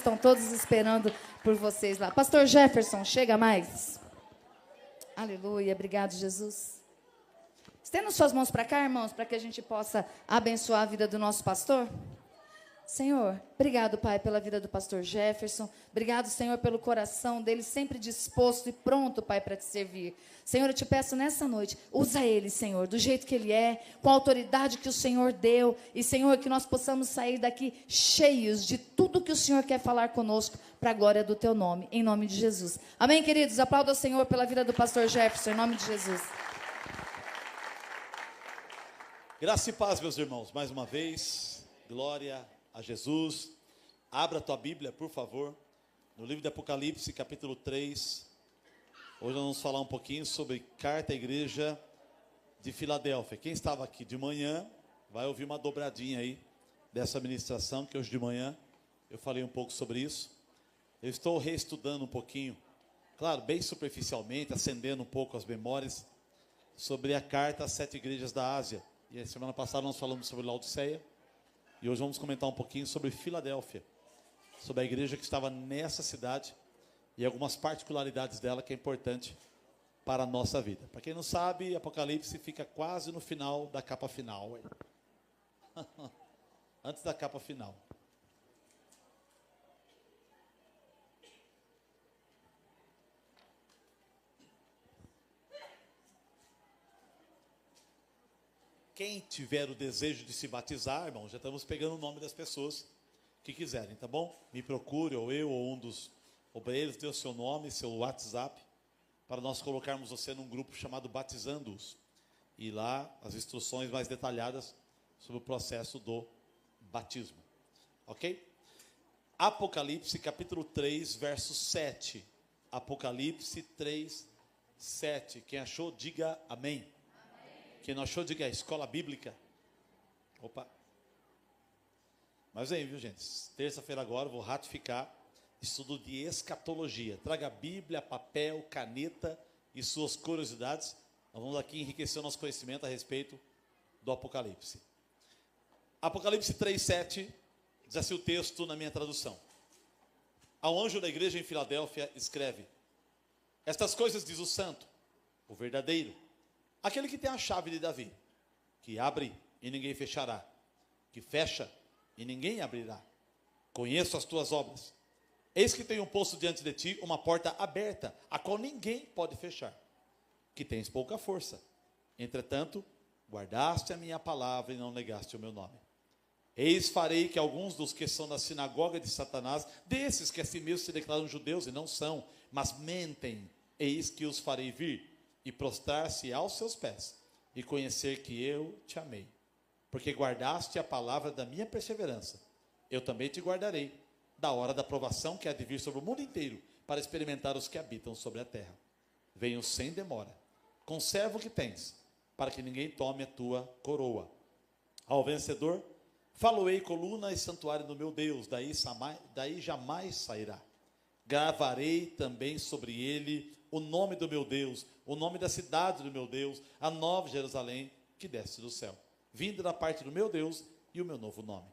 estão todos esperando por vocês lá. Pastor Jefferson, chega mais. Aleluia, obrigado, Jesus. Estenda suas mãos para cá, irmãos, para que a gente possa abençoar a vida do nosso pastor. Senhor, obrigado, Pai, pela vida do pastor Jefferson. Obrigado, Senhor, pelo coração dele sempre disposto e pronto, Pai, para te servir. Senhor, eu te peço nessa noite, usa ele, Senhor, do jeito que ele é, com a autoridade que o Senhor deu. E, Senhor, que nós possamos sair daqui cheios de tudo que o Senhor quer falar conosco, para a glória do teu nome, em nome de Jesus. Amém, queridos? Aplauda o Senhor pela vida do pastor Jefferson, em nome de Jesus. Graça e paz, meus irmãos, mais uma vez, glória a Jesus. Abra a tua Bíblia, por favor, no livro de Apocalipse, capítulo 3. Hoje nós vamos falar um pouquinho sobre carta à igreja de Filadélfia. Quem estava aqui de manhã, vai ouvir uma dobradinha aí dessa ministração, que hoje de manhã eu falei um pouco sobre isso. Eu estou reestudando um pouquinho, claro, bem superficialmente, acendendo um pouco as memórias, sobre a carta às 7 igrejas da Ásia. E a semana passada nós falamos sobre Laodiceia. E hoje vamos comentar um pouquinho sobre Filadélfia, sobre a igreja que estava nessa cidade e algumas particularidades dela que é importante para a nossa vida. Para quem não sabe, Apocalipse fica quase no final da capa final. Antes da capa final. Quem tiver o desejo de se batizar, irmão, já estamos pegando o nome das pessoas que quiserem, tá bom? Me procure, ou eu, ou um dos obreiros, dê o seu nome, seu WhatsApp, para nós colocarmos você num grupo chamado Batizando-os. E lá, as instruções mais detalhadas sobre o processo do batismo. Ok? Apocalipse, capítulo 3, verso 7. Apocalipse 3, 7. Quem achou, diga amém. Quem não achou, diga escola bíblica. Opa. Mas vem, viu, gente? Terça-feira agora eu vou ratificar estudo de escatologia. Traga Bíblia, papel, caneta e suas curiosidades. Nós vamos aqui enriquecer o nosso conhecimento a respeito do Apocalipse. Apocalipse 3:7, diz assim o texto na minha tradução. Ao anjo da igreja em Filadélfia escreve: estas coisas diz o santo, o verdadeiro, aquele que tem a chave de Davi, que abre e ninguém fechará, que fecha e ninguém abrirá. Conheço as tuas obras. Eis que tenho posto diante de ti uma porta aberta, a qual ninguém pode fechar. Que tens pouca força. Entretanto, guardaste a minha palavra e não negaste o meu nome. Eis farei que alguns dos que são da sinagoga de Satanás, desses que a si mesmos se declaram judeus e não são, mas mentem, eis que os farei vir e prostrar-se aos seus pés, e conhecer que eu te amei. Porque guardaste a palavra da minha perseverança, eu também te guardarei, da hora da provação que há de vir sobre o mundo inteiro, para experimentar os que habitam sobre a terra. Venho sem demora, conserva o que tens, para que ninguém tome a tua coroa. Ao vencedor, faloei coluna e santuário do meu Deus, daí jamais sairá. Gravarei também sobre ele o nome do meu Deus, o nome da cidade do meu Deus, a nova Jerusalém que desce do céu, vinda da parte do meu Deus e o meu novo nome.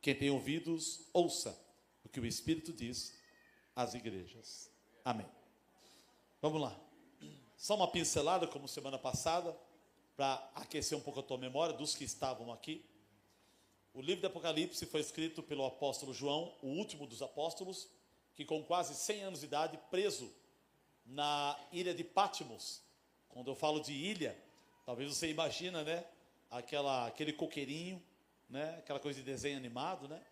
Quem tem ouvidos, ouça o que o Espírito diz às igrejas. Amém. Vamos lá. Só uma pincelada, como semana passada, para aquecer um pouco a tua memória dos que estavam aqui. O livro de Apocalipse foi escrito pelo apóstolo João, o último dos apóstolos, que com quase 100 anos de idade, preso na ilha de Patmos. Quando eu falo de ilha, talvez você imagina, né, aquele coqueirinho, né, aquela coisa de desenho animado, né,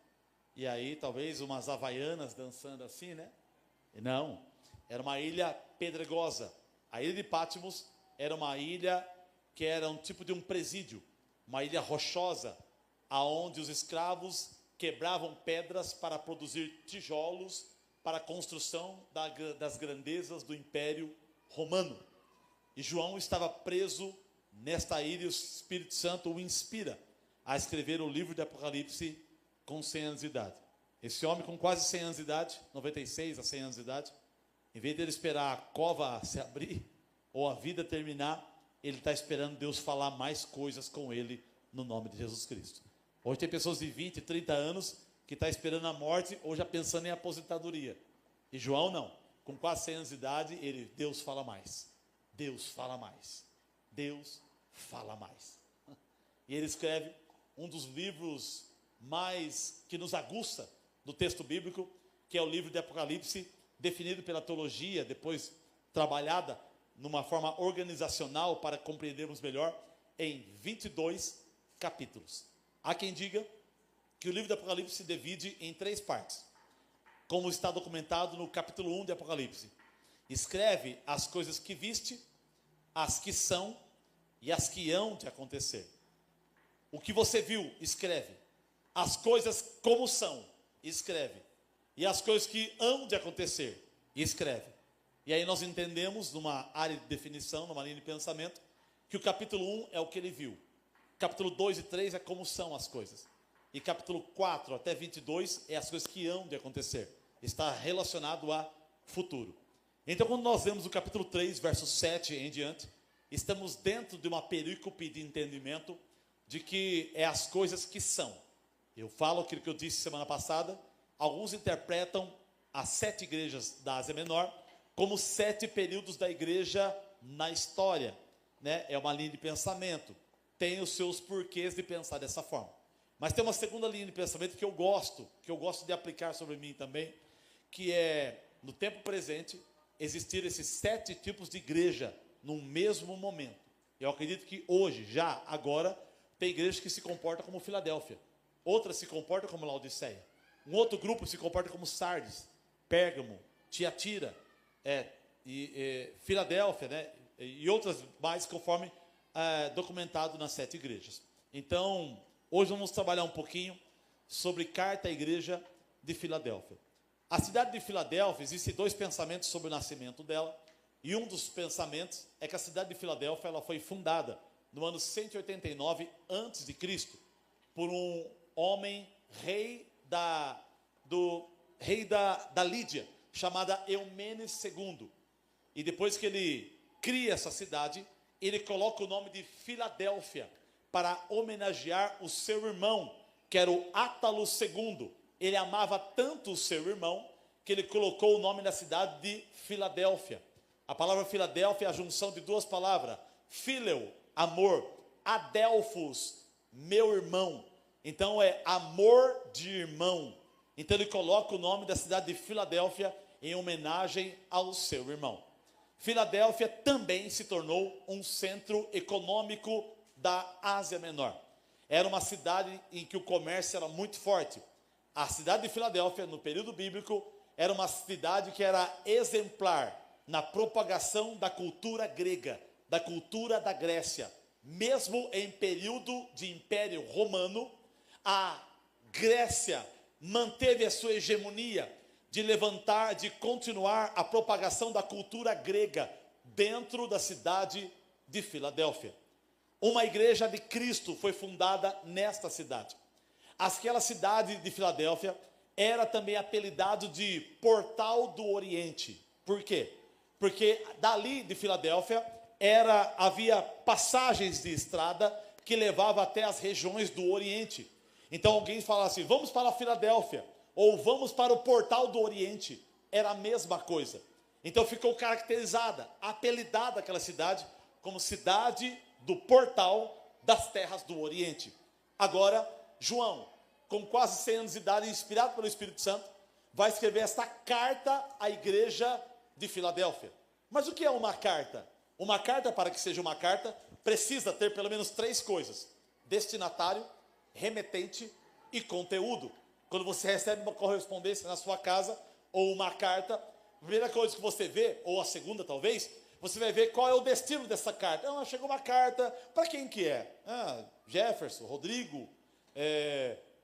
e aí talvez umas havaianas dançando assim, né, e não, era uma ilha pedregosa. A ilha de Patmos era uma ilha que era um tipo de um presídio, uma ilha rochosa, aonde os escravos quebravam pedras para produzir tijolos para a construção das grandezas do Império Romano. E João estava preso nesta ilha, e o Espírito Santo o inspira a escrever o livro de Apocalipse com 100 anos de idade. Esse homem com quase 100 anos de idade, 96 a 100 anos de idade, em vez de ele esperar a cova se abrir, ou a vida terminar, ele está esperando Deus falar mais coisas com ele, no nome de Jesus Cristo. Hoje tem pessoas de 20, 30 anos, que está esperando a morte ou já pensando em aposentadoria. E João não. Com quase 100 anos de idade, Deus fala mais. Deus fala mais. Deus fala mais. E ele escreve um dos livros mais que nos aguça do texto bíblico, que é o livro de Apocalipse, definido pela teologia, depois trabalhada numa forma organizacional para compreendermos melhor, em 22 capítulos. Há quem diga que o livro de Apocalipse se divide em 3 partes, como está documentado no capítulo 1 de Apocalipse. Escreve as coisas que viste, as que são e as que hão de acontecer. O que você viu, escreve. As coisas como são, escreve. E as coisas que hão de acontecer, escreve. E aí nós entendemos, numa área de definição, numa linha de pensamento, que o capítulo 1 é o que ele viu. Capítulo 2 e 3 é como são as coisas. E capítulo 4 até 22 é as coisas que hão de acontecer. Está relacionado a futuro. Então, quando nós lemos o capítulo 3, verso 7 em diante, estamos dentro de uma perícope de entendimento de que é as coisas que são. Eu falo aquilo que eu disse semana passada. Alguns interpretam as 7 igrejas da Ásia Menor como 7 períodos da igreja na história, né? É uma linha de pensamento. Tem os seus porquês de pensar dessa forma. Mas tem uma segunda linha de pensamento que eu gosto de aplicar sobre mim também, que é, no tempo presente, existir esses 7 tipos de igreja num mesmo momento. Eu acredito que hoje, já, agora, tem igrejas que se comportam como Filadélfia. Outras se comportam como Laodiceia. Um outro grupo se comporta como Sardes, Pérgamo, Tiatira, Filadélfia, né? E outras mais, conforme documentado nas 7 igrejas. Então, hoje vamos trabalhar um pouquinho sobre carta à igreja de Filadélfia. A cidade de Filadélfia, existem 2 pensamentos sobre o nascimento dela, e um dos pensamentos é que a cidade de Filadélfia ela foi fundada no ano 189 a.C., por um homem rei da Lídia, chamada Eumenes II. E depois que ele cria essa cidade, ele coloca o nome de Filadélfia para homenagear o seu irmão, que era o Átalo II. Ele amava tanto o seu irmão que ele colocou o nome da cidade de Filadélfia. A palavra Filadélfia é a junção de 2 palavras: Phileu, amor, Adelphos, meu irmão. Então é amor de irmão. Então ele coloca o nome da cidade de Filadélfia em homenagem ao seu irmão. Filadélfia também se tornou um centro econômico da Ásia Menor. Era uma cidade em que o comércio era muito forte. A cidade de Filadélfia, no período bíblico, era uma cidade que era exemplar na propagação da cultura grega, da cultura da Grécia. Mesmo em período de Império Romano, a Grécia manteve a sua hegemonia de levantar, de continuar a propagação da cultura grega dentro da cidade de Filadélfia. Uma igreja de Cristo foi fundada nesta cidade. Aquela cidade de Filadélfia era também apelidado de Portal do Oriente. Por quê? Porque dali de Filadélfia havia passagens de estrada que levavam até as regiões do Oriente. Então alguém falava assim, vamos para Filadélfia, ou vamos para o Portal do Oriente. Era a mesma coisa. Então ficou caracterizada, apelidada aquela cidade como cidade do Portal das Terras do Oriente. Agora, João, com quase 100 anos de idade, inspirado pelo Espírito Santo, vai escrever esta carta à igreja de Filadélfia. Mas o que é uma carta? Uma carta, para que seja uma carta, precisa ter pelo menos 3 coisas: destinatário, remetente e conteúdo. Quando você recebe uma correspondência na sua casa, ou uma carta, a primeira coisa que você vê, ou a segunda talvez, você vai ver qual é o destino dessa carta. Chegou uma carta, para quem que é? Jefferson, Rodrigo,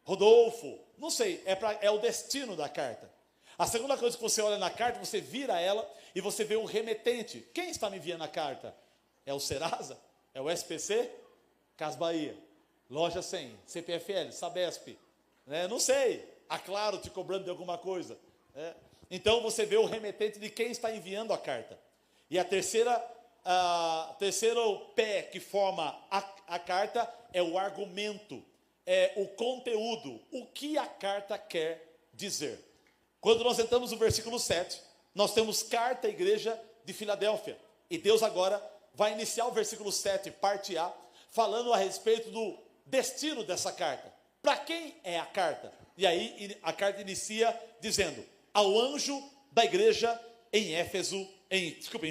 Rodolfo, não sei, é o destino da carta. A segunda coisa que você olha na carta, você vira ela e você vê o remetente. Quem está me enviando a carta? É o Serasa? É o SPC? Cas Bahia, Loja 100, CPFL, Sabesp, não sei, a Claro te cobrando de alguma coisa. Então você vê o remetente de quem está enviando a carta. E a terceiro pé que forma a carta é o argumento. o conteúdo, o que a carta quer dizer. Quando nós entramos no versículo 7, nós temos carta à igreja de Filadélfia. E Deus agora vai iniciar o versículo 7, parte A, falando a respeito do destino dessa carta. Para quem é a carta? E aí a carta inicia dizendo: ao anjo da igreja em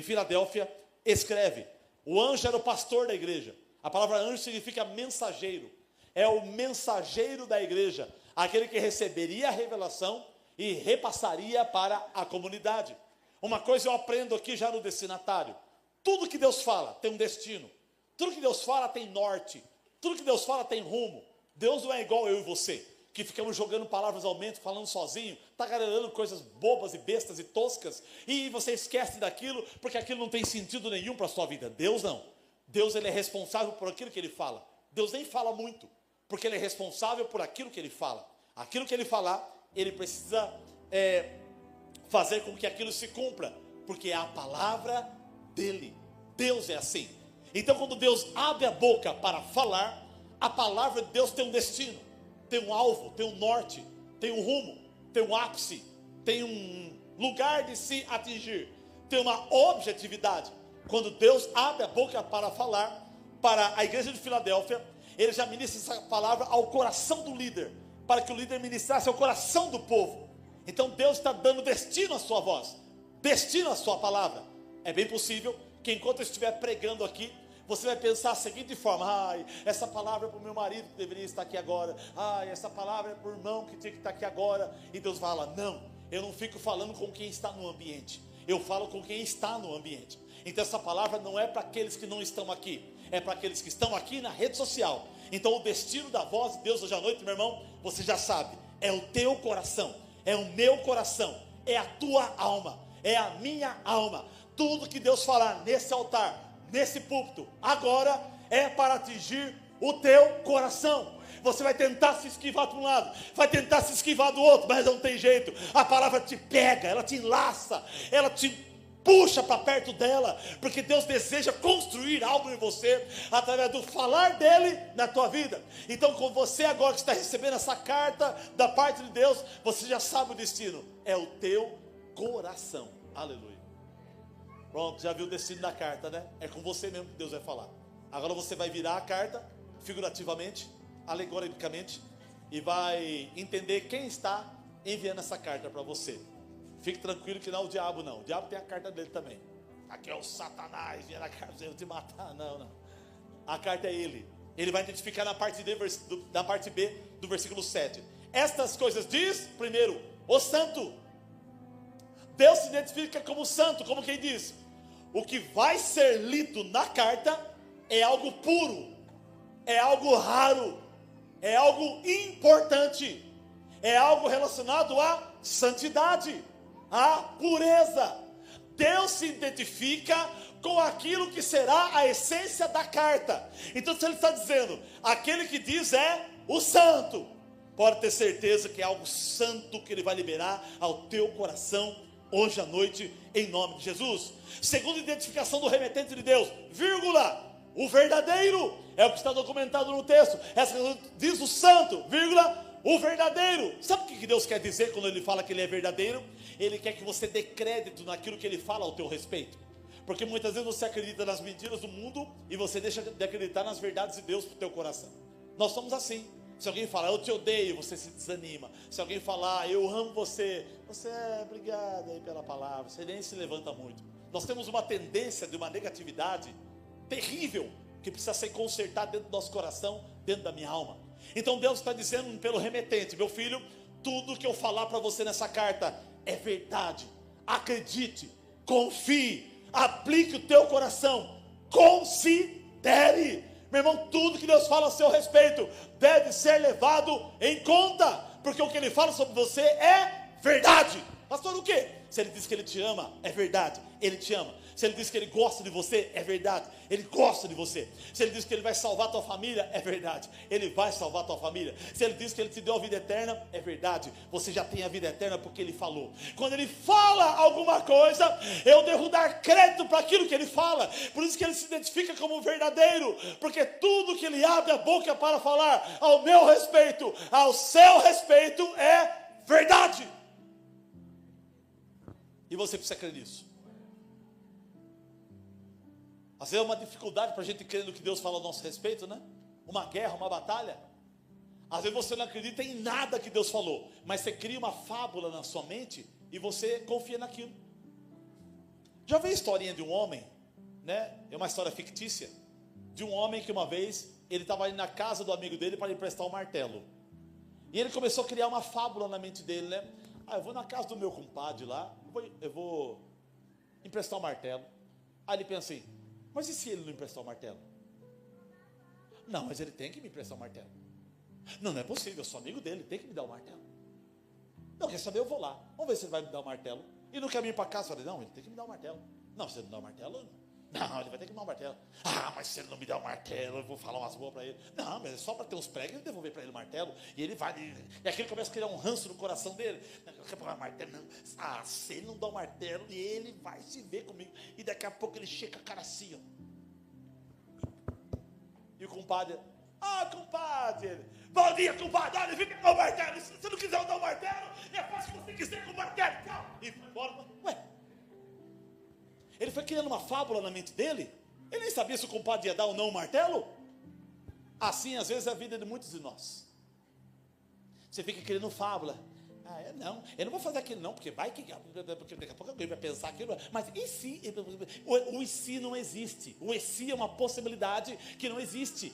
Filadélfia, escreve. O anjo era o pastor da igreja. A palavra anjo significa mensageiro. É o mensageiro da igreja, aquele que receberia a revelação e repassaria para a comunidade. Uma coisa eu aprendo aqui já no destinatário: tudo que Deus fala tem um destino, tudo que Deus fala tem norte, tudo que Deus fala tem rumo. Deus não é igual eu e você, que ficamos jogando palavras ao vento, falando sozinho, tagarelando coisas bobas e bestas e toscas, e você esquece daquilo, porque aquilo não tem sentido nenhum para a sua vida. Deus não. Deus, ele é responsável por aquilo que ele fala. Deus nem fala muito, porque ele é responsável por aquilo que ele fala. Aquilo que ele falar, ele precisa fazer com que aquilo se cumpra, porque é a palavra dele. Deus é assim. Então, quando Deus abre a boca para falar, a palavra de Deus tem um destino, tem um alvo, tem um norte, tem um rumo, tem um ápice, tem um lugar de se atingir, tem uma objetividade. Quando Deus abre a boca para falar para a igreja de Filadélfia, ele já ministra essa palavra ao coração do líder, para que o líder ministrasse ao coração do povo. Então Deus está dando destino à sua voz, destino à sua palavra. É bem possível que enquanto eu estiver pregando aqui, você vai pensar da seguinte forma: ai, essa palavra é para o meu marido que deveria estar aqui agora, ai, essa palavra é para o irmão que tinha que estar aqui agora. E Deus fala: não, eu não fico falando com quem está no ambiente, eu falo com quem está no ambiente. Então essa palavra não é para aqueles que não estão aqui, é para aqueles que estão aqui na rede social. Então o destino da voz de Deus hoje à noite, meu irmão, você já sabe, é o teu coração, é o meu coração, é a tua alma, é a minha alma. Tudo que Deus falar nesse altar, nesse púlpito, agora é para atingir o teu coração. Você vai tentar se esquivar de um lado, vai tentar se esquivar do outro, mas não tem jeito. A palavra te pega, ela te enlaça, ela te puxa para perto dela, porque Deus deseja construir algo em você, através do falar dele na tua vida. Então, com você agora que está recebendo essa carta da parte de Deus, você já sabe o destino, é o teu coração. Aleluia. Pronto, já viu o destino da carta, né? É com você mesmo que Deus vai falar. Agora você vai virar a carta, figurativamente, alegoricamente, e vai entender quem está enviando essa carta para você. Fique tranquilo que não é o diabo, não. O diabo tem a carta dele também. Aqui é o Satanás, vindo a carta dele te matar. Não, não. A carta é ele. Ele vai identificar na parte B do versículo 7. Estas coisas diz, primeiro, o santo. Deus se identifica como santo, como quem diz: o que vai ser lido na carta é algo puro, é algo raro, é algo importante, é algo relacionado à santidade, à pureza. Deus se identifica com aquilo que será a essência da carta. Então, se ele está dizendo, aquele que diz é o santo, pode ter certeza que é algo santo que ele vai liberar ao teu coração hoje à noite, em nome de Jesus. Segunda identificação do remetente de Deus, vírgula, o verdadeiro, é o que está documentado no texto. Essa diz o santo, vírgula, o verdadeiro. Sabe o que Deus quer dizer quando ele fala que ele é verdadeiro? Ele quer que você dê crédito naquilo que ele fala ao teu respeito. Porque muitas vezes você acredita nas mentiras do mundo e você deixa de acreditar nas verdades de Deus para o teu coração. Nós somos assim. Se alguém falar, eu te odeio, você se desanima. Se alguém falar, eu amo você, você obrigado aí pela palavra, você nem se levanta muito. Nós temos uma tendência de uma negatividade terrível, que precisa ser consertada dentro do nosso coração, dentro da minha alma. Então Deus está dizendo pelo remetente: meu filho, tudo que eu falar para você nessa carta é verdade. Acredite, confie, aplique o teu coração, considere. Meu irmão, tudo que Deus fala a seu respeito deve ser levado em conta, porque o que Ele fala sobre você é verdade. Pastor, pastor, o quê? Se ele diz que ele te ama, é verdade, ele te ama. Se ele diz que ele gosta de você, é verdade, ele gosta de você. Se ele diz que ele vai salvar a tua família, é verdade, ele vai salvar a tua família. Se ele diz que ele te deu a vida eterna, é verdade, você já tem a vida eterna porque ele falou. Quando ele fala alguma coisa, eu devo dar crédito para aquilo que ele fala. Por isso que ele se identifica como verdadeiro, porque tudo que ele abre a boca para falar ao meu respeito, ao seu respeito, é verdade. E você precisa crer nisso. Às vezes é uma dificuldade para a gente crer no que Deus fala ao nosso respeito, né? Uma guerra, uma batalha. Às vezes você não acredita em nada que Deus falou, mas você cria uma fábula na sua mente e você confia naquilo. Já viu a historinha de um homem, né? É uma história fictícia, de um homem que uma vez ele estava indo na casa do amigo dele para lhe emprestar um martelo. E ele começou a criar uma fábula na mente dele, né? Eu vou na casa do meu compadre lá, eu vou emprestar um martelo. Aí ele pensa assim, mas e se ele não emprestar o martelo? Não, mas ele tem que me emprestar o martelo. Não, não é possível, eu sou amigo dele, tem que me dar o martelo. Não, quer saber, eu vou lá, vamos ver se ele vai me dar o martelo. E no caminho para casa, eu falei, não, ele tem que me dar o martelo. Não, se ele não dá o martelo, não, ele vai ter que me dar o martelo. Mas se ele não me der o martelo, eu vou falar umas boas para ele. Não, mas é só para ter uns pregos e devolver para ele o martelo. E ele vai, e aquilo começa a criar um ranço no coração dele. Não, eu quero pagar martelo, não. Se ele não dá o martelo, ele vai se ver comigo. E daqui a pouco ele chega a cara assim, ó. E o compadre, compadre, bom dia, compadre, olha, vem pegar o martelo. Se você não quiser dar o martelo, é fácil que você quiser com o martelo. E foi embora. Ué, ele foi criando uma fábula na mente dele. Ele nem sabia se o compadre ia dar ou não o martelo. Assim, às vezes, é a vida de muitos de nós. Você fica criando fábula. Não, eu não vou fazer aquilo não, porque vai que... Porque daqui a pouco alguém vai pensar aquilo. Mas e se... O e se não existe. O e se é uma possibilidade que não existe.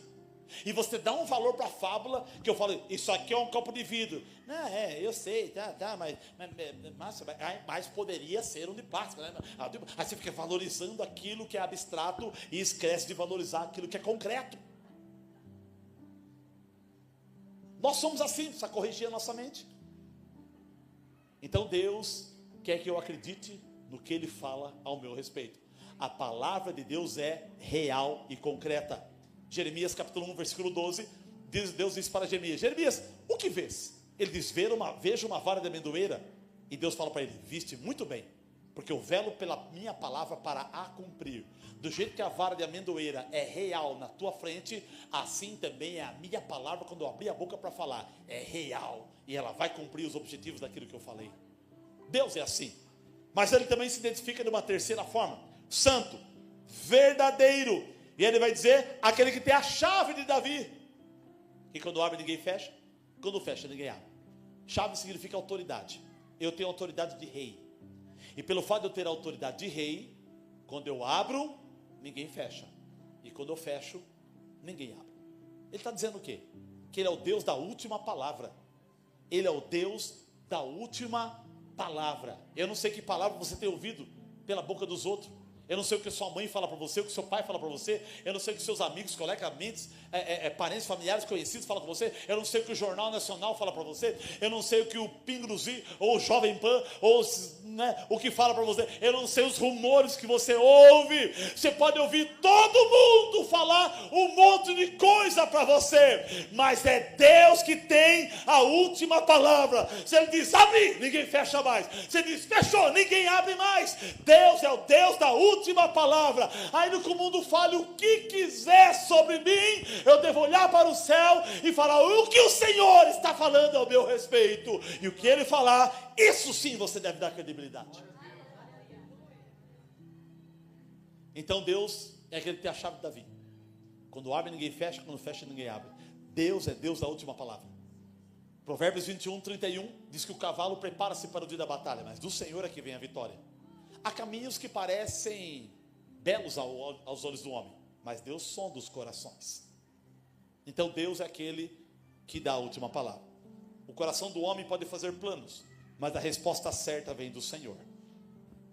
E você dá um valor para a fábula, que eu falo, isso aqui é um copo de vidro. Não, eu sei, mas poderia ser um de Páscoa, né? Aí você fica valorizando aquilo que é abstrato e esquece de valorizar aquilo que é concreto. Nós somos assim, precisa corrigir a nossa mente. Então Deus quer que eu acredite no que Ele fala ao meu respeito. A palavra de Deus é real e concreta. Jeremias capítulo 1, versículo 12, Deus diz para Jeremias, Jeremias, o que vês? Ele diz, vejo uma vara de amendoeira. E Deus fala para ele, viste muito bem, porque eu velo pela minha palavra para a cumprir. Do jeito que a vara de amendoeira é real na tua frente, assim também é a minha palavra quando eu abrir a boca para falar. É real, e ela vai cumprir os objetivos daquilo que eu falei. Deus é assim. Mas Ele também se identifica de uma terceira forma. Santo, verdadeiro. E Ele vai dizer, aquele que tem a chave de Davi. E quando abre ninguém fecha, quando fecha ninguém abre. Chave significa autoridade. Eu tenho autoridade de rei. E pelo fato de eu ter a autoridade de rei, quando eu abro, ninguém fecha. E quando eu fecho, ninguém abre. Ele está dizendo o quê? Que Ele é o Deus da última palavra. Ele é o Deus da última palavra. Eu não sei que palavra você tem ouvido pela boca dos outros. Eu não sei o que sua mãe fala para você, o que seu pai fala para você. Eu não sei o que seus amigos, colegas, parentes, familiares, conhecidos falam para você. Eu não sei o que o Jornal Nacional fala para você. Eu não sei o que o Pingo do Zi, ou o Jovem Pan, ou o que fala para você. Eu não sei os rumores que você ouve. Você pode ouvir todo mundo falar um monte de coisa para você, mas é Deus que tem a última palavra. Se Ele diz abre, ninguém fecha mais. Se Ele diz fechou, ninguém abre mais. Deus é o Deus da última palavra. Ainda que o mundo fale o que quiser sobre mim, eu devo olhar para o céu e falar o que o Senhor está falando ao meu respeito. E o que Ele falar, isso sim você deve dar credibilidade. Então Deus é aquele que tem a chave de Davi. Quando abre ninguém fecha, quando fecha ninguém abre. Deus é Deus da última palavra. Provérbios 21, 31 diz que o cavalo prepara-se para o dia da batalha, mas do Senhor é que vem a vitória. Há caminhos que parecem belos aos olhos do homem, mas Deus sonda os corações. Então Deus é aquele que dá a última palavra. O coração do homem pode fazer planos, mas a resposta certa vem do Senhor.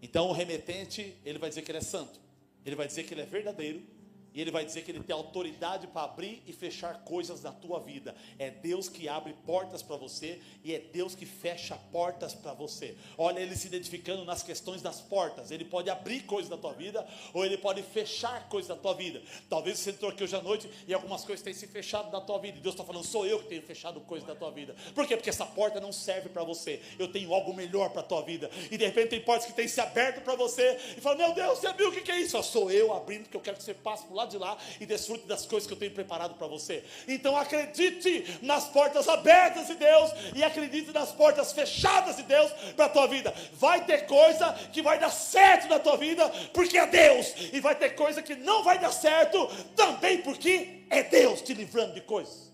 Então o remetente, ele vai dizer que ele é santo, ele vai dizer que ele é verdadeiro, E ele vai dizer que ele tem autoridade para abrir e fechar coisas na tua vida. É Deus que abre portas para você e é Deus que fecha portas para você. Olha ele se identificando nas questões das portas. Ele pode abrir coisas na tua vida ou ele pode fechar coisas na tua vida. Talvez você entrou aqui hoje à noite e algumas coisas têm se fechado na tua vida. E Deus está falando, sou eu que tenho fechado coisas na tua vida. Por quê? Porque essa porta não serve para você. Eu tenho algo melhor para a tua vida. E de repente tem portas que têm se aberto para você. E fala, meu Deus, você viu o que é isso? Sou eu abrindo, porque eu quero que você passe por lado de lá e desfrute das coisas que eu tenho preparado para você. Então acredite nas portas abertas de Deus e acredite nas portas fechadas de Deus para a tua vida. Vai ter coisa que vai dar certo na tua vida porque é Deus, e vai ter coisa que não vai dar certo também porque é Deus te livrando de coisas.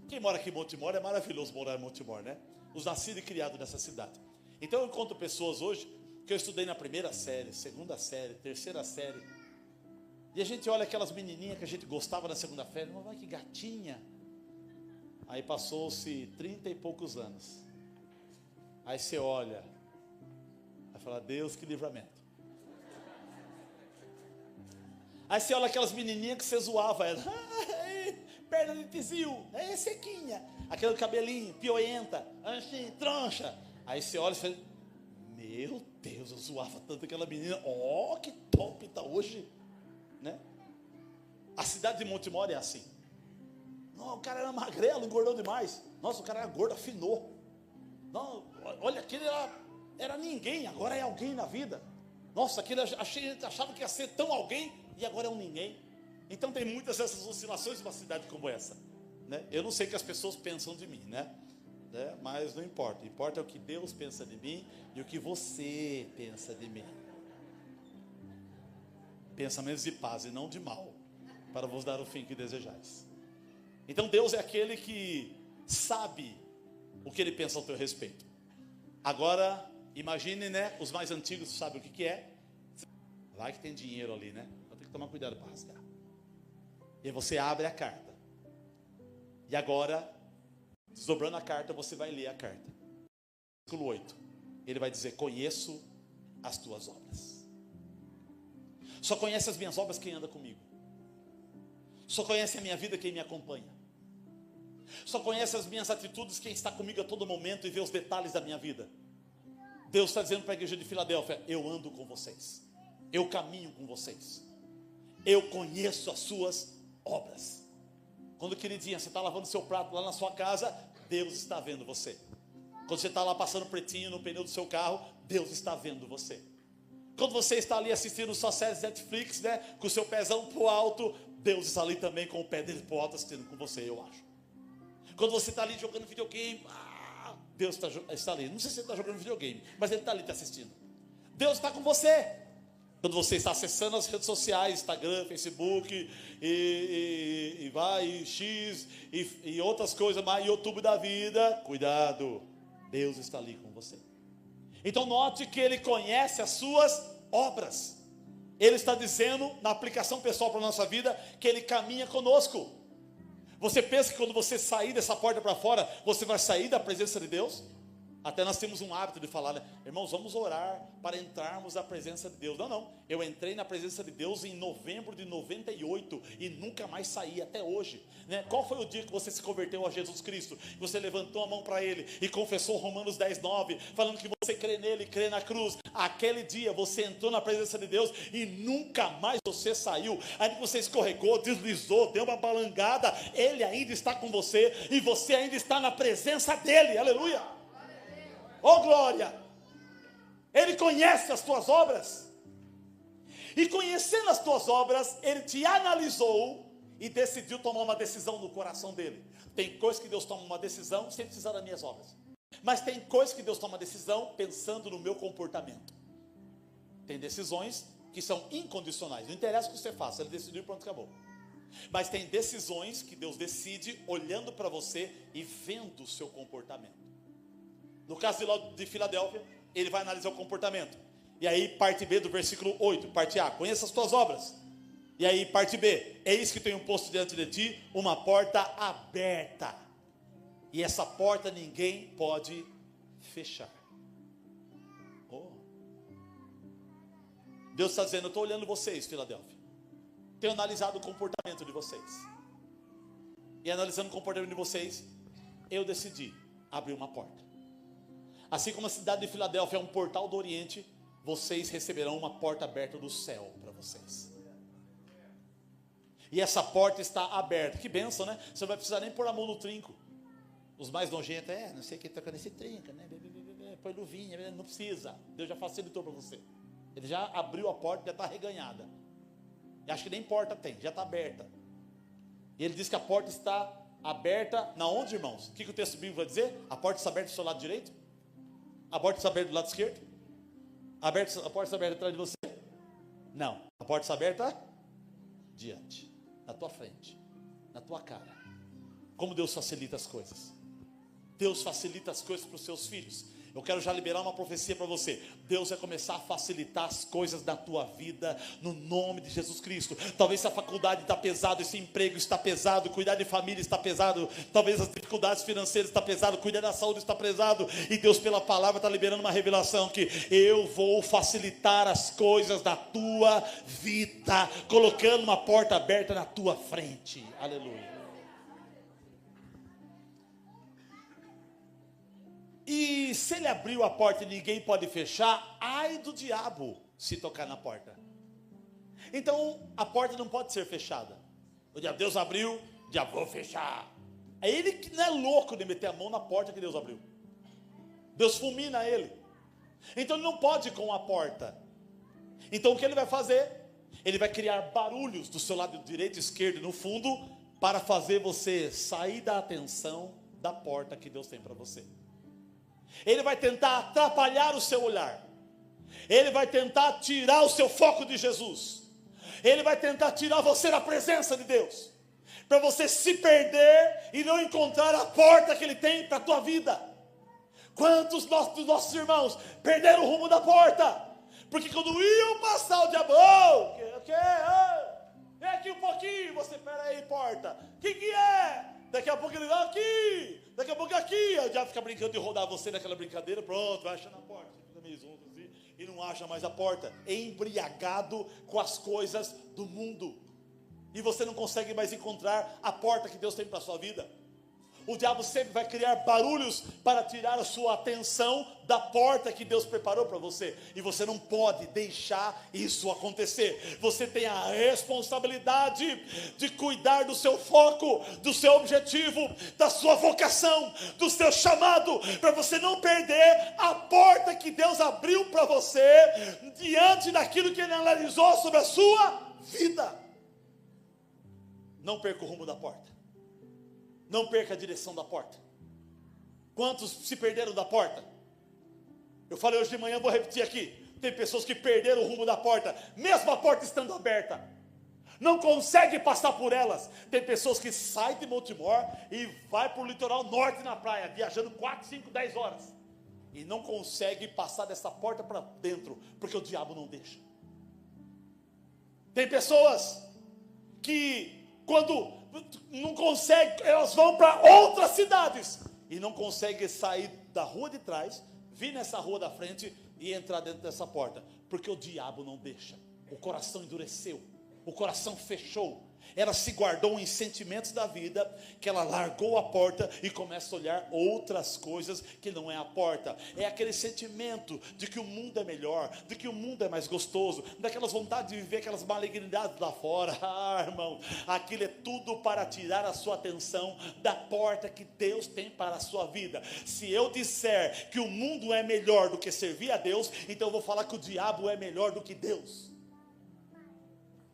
Quem mora aqui em Montemor, é maravilhoso morar em Montemor, né? Os nascidos e criados nessa cidade. Então eu encontro pessoas hoje que eu estudei na primeira série, segunda série, terceira série. E a gente olha aquelas menininhas que a gente gostava na segunda série, mas vai que gatinha. Aí passou-se 30 e poucos anos. Aí você olha, vai falar, Deus, que livramento. Aí você olha aquelas menininhas que você zoava ela, perna de tizil, sequinha, aquele cabelinho, pioenta, assim, troncha. Aí você olha e fala, meu Deus, eu zoava tanto aquela menina, que top tá hoje. Né? A cidade de Montemor é assim. Não, o cara era magrelo, engordou demais. Nossa, o cara era gordo, afinou. Não, olha, aquele era ninguém, agora é alguém na vida. Nossa, aquele achava que ia ser tão alguém e agora é um ninguém. Então tem muitas dessas oscilações numa cidade como essa, né? Eu não sei o que as pessoas pensam de mim, né? Mas não importa. Importa é o que Deus pensa de mim e o que você pensa de mim. Pensamentos de paz e não de mal, para vos dar o fim que desejais. Então Deus é aquele que sabe o que Ele pensa ao teu respeito. Agora, imagine, né? Os mais antigos sabem o que é. Vai que tem dinheiro ali, né? Vou ter que tomar cuidado para rasgar. E aí você abre a carta. E agora, desdobrando a carta, você vai ler a carta. Versículo 8. Ele vai dizer, conheço as tuas obras. Só conhece as minhas obras quem anda comigo. Só conhece a minha vida quem me acompanha. Só conhece as minhas atitudes quem está comigo a todo momento e vê os detalhes da minha vida. Deus está dizendo para a igreja de Filadélfia, eu ando com vocês. Eu caminho com vocês. Eu conheço as suas obras. Quando, queridinha, você está lavando seu prato lá na sua casa, Deus está vendo você. Quando você está lá passando pretinho no pneu do seu carro, Deus está vendo você. Quando você está ali assistindo suas séries Netflix, né, com o seu pezão pro alto, Deus está ali também com o pé dele pro alto assistindo com você, eu acho. Quando você está ali jogando videogame, Deus está ali. Não sei se você está jogando videogame, mas Ele está ali te assistindo. Deus está com você. Quando você está acessando as redes sociais, Instagram, Facebook, X, e outras coisas mais, YouTube da vida, cuidado, Deus está ali com você. Então note que Ele conhece as suas obras. Ele está dizendo, na aplicação pessoal para a nossa vida, que Ele caminha conosco. Você pensa que quando você sair dessa porta para fora, você vai sair da presença de Deus? Até nós temos um hábito de falar, né? Irmãos, vamos orar para entrarmos na presença de Deus. Não, eu entrei na presença de Deus em novembro de 98 e nunca mais saí até hoje, né? Qual foi o dia que você se converteu a Jesus Cristo? Você levantou a mão para Ele e confessou Romanos 10:9, falando que você crê nele, crê na cruz. Aquele dia você entrou na presença de Deus e nunca mais você saiu. Ainda que você escorregou, deslizou, deu uma balangada, Ele ainda está com você e você ainda está na presença dEle, aleluia. Oh glória, Ele conhece as tuas obras, e conhecendo as tuas obras, Ele te analisou e decidiu tomar uma decisão no coração dele. Tem coisas que Deus toma uma decisão sem precisar das minhas obras, mas tem coisas que Deus toma decisão pensando no meu comportamento. Tem decisões que são incondicionais, não interessa o que você faça, Ele decidiu e pronto, acabou. Mas tem decisões que Deus decide olhando para você e vendo o seu comportamento. No caso de Filadélfia, Ele vai analisar o comportamento. E aí parte B do versículo 8, parte A, conheça as tuas obras. E aí parte B, eis que tenho posto diante de ti uma porta aberta, e essa porta ninguém pode fechar. Deus está dizendo, eu estou olhando vocês, Filadélfia. Tenho analisado o comportamento de vocês. E analisando o comportamento de vocês, eu decidi abrir uma porta. Assim como a cidade de Filadélfia é um portal do Oriente, vocês receberão uma porta aberta do céu para vocês. E essa porta está aberta. Que bênção, né? Você não vai precisar nem pôr a mão no trinco. Os mais nojentos, não sei quem toca nesse trinco, né? Põe luvinha, não precisa. Deus já facilitou para você. Ele já abriu a porta, já está reganhada. E acho que nem porta tem, já está aberta. E ele diz que a porta está aberta, na onde, irmãos? O que o texto bíblico vai dizer? A porta está aberta do seu lado direito? A porta está aberta do lado esquerdo? A porta está aberta atrás de você? Não, a porta está aberta diante, na tua frente, na tua cara. Como Deus facilita as coisas. Deus facilita as coisas para os seus filhos. Eu quero já liberar uma profecia para você. Deus vai começar a facilitar as coisas da tua vida, no nome de Jesus Cristo. Talvez se a faculdade está pesado, esse emprego está pesado, cuidar de família está pesado, talvez as dificuldades financeiras está pesado, cuidar da saúde está pesado, e Deus pela palavra está liberando uma revelação que eu vou facilitar as coisas da tua vida, colocando uma porta aberta na tua frente. Aleluia. E se ele abriu a porta e ninguém pode fechar, ai do diabo se tocar na porta. Então a porta não pode ser fechada. O diabo, Deus abriu, o diabo, vou fechar. É ele que não é louco de meter a mão na porta que Deus abriu. Deus fulmina ele. Então ele não pode ir com a porta. Então o que ele vai fazer? Ele vai criar barulhos do seu lado direito, esquerdo e no fundo, para fazer você sair da atenção da porta que Deus tem para você. Ele vai tentar atrapalhar o seu olhar. Ele vai tentar tirar o seu foco de Jesus. Ele vai tentar tirar você da presença de Deus, para você se perder e não encontrar a porta que Ele tem para a tua vida. Quantos dos nossos irmãos perderam o rumo da porta? Porque quando iam passar, o diabo, vem aqui um pouquinho, você, peraí, porta, o que é? Daqui a pouco ele vai aqui, daqui a pouco aqui, o diabo fica brincando de rodar você naquela brincadeira, pronto, vai achando a porta, fica meio junto assim, e não acha mais a porta, embriagado com as coisas do mundo, e você não consegue mais encontrar a porta que Deus tem para a sua vida. O diabo sempre vai criar barulhos para tirar a sua atenção da porta que Deus preparou para você. E você não pode deixar isso acontecer. Você tem a responsabilidade de cuidar do seu foco, do seu objetivo, da sua vocação, do seu chamado, para você não perder a porta que Deus abriu para você, diante daquilo que Ele analisou sobre a sua vida. Não perca o rumo da porta. Não perca a direção da porta. Quantos se perderam da porta? Eu falei hoje de manhã, vou repetir aqui. Tem pessoas que perderam o rumo da porta, mesmo a porta estando aberta. Não consegue passar por elas. Tem pessoas que saem de Baltimore e vai para o litoral norte na praia, viajando 4, 5, 10 horas. E não consegue passar dessa porta para dentro, porque o diabo não deixa. Tem pessoas que quando não conseguem, elas vão para outras cidades e não conseguem sair da rua de trás, vir nessa rua da frente e entrar dentro dessa porta, porque o diabo não deixa. O coração endureceu, o coração fechou. Ela se guardou em sentimentos da vida, que ela largou a porta e começa a olhar outras coisas que não é a porta. É aquele sentimento de que o mundo é melhor, de que o mundo é mais gostoso, daquelas vontades de viver aquelas malignidades lá fora. Irmão, aquilo é tudo para tirar a sua atenção da porta que Deus tem para a sua vida. Se eu disser que o mundo é melhor do que servir a Deus, então eu vou falar que o diabo é melhor do que Deus.